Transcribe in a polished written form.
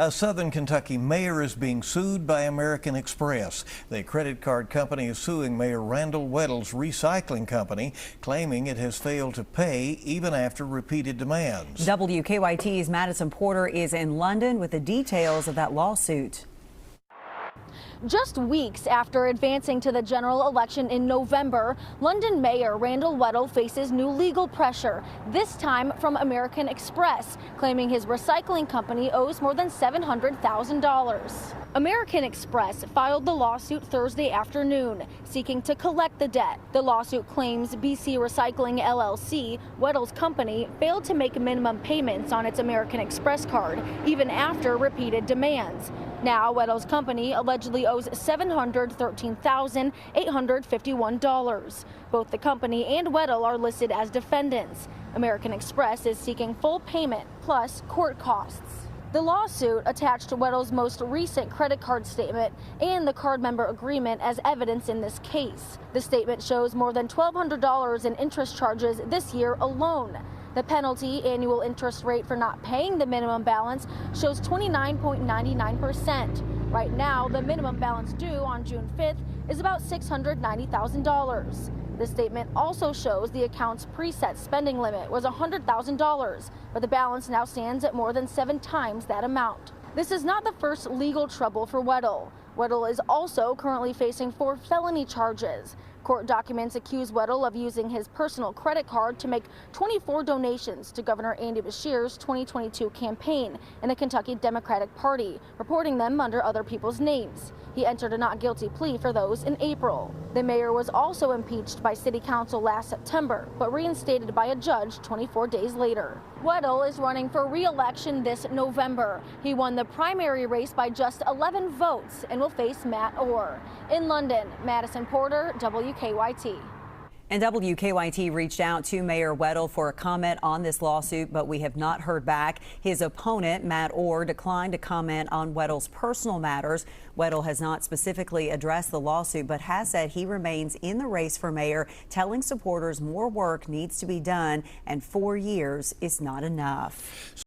A Southern Kentucky mayor is being sued by American Express. The credit card company is suing Mayor Randall Weddle's recycling company, claiming it has failed to pay even after repeated demands. WKYT's Madison Porter is in London with the details of that lawsuit. Just weeks after advancing to the general election in November, London Mayor Randall Weddle faces new legal pressure, this time from American Express, claiming his recycling company owes more than $700,000. American Express filed the lawsuit Thursday afternoon, seeking to collect the debt. The lawsuit claims BC Recycling LLC, Weddle's company, failed to make minimum payments on its American Express card, even after repeated demands. Now, Weddle's company allegedly owes $713,851. Both the company and Weddle are listed as defendants. American Express is seeking full payment plus court costs. The lawsuit attached Weddle's most recent credit card statement and the card member agreement as evidence in this case. The statement shows more than $1,200 in interest charges this year alone. The penalty annual interest rate for not paying the minimum balance shows 29.99%. Right now, the minimum balance due on June 5th is about $690,000. The statement also shows the account's preset spending limit was $100,000, but the balance now stands at more than 7 times that amount. This is not the first legal trouble for Weddle. Weddle is also currently facing 4 felony charges. Court documents accuse Weddle of using his personal credit card to make 24 donations to Governor Andy Beshear's 2022 campaign in the Kentucky Democratic Party, reporting them under other people's names. He entered a not guilty plea for those in April. The mayor was also impeached by City Council last September, but reinstated by a judge 24 days later. Weddle is running for re-election this November. He won the primary race by just 11 votes and will face Matt Orr. In London, Madison Porter, WKYT. And WKYT reached out to Mayor Weddle for a comment on this lawsuit, but we have not heard back. His opponent, Matt Orr, declined to comment on Weddle's personal matters. Weddle has not specifically addressed the lawsuit, but has said he remains in the race for mayor, telling supporters more work needs to be done and 4 years is not enough.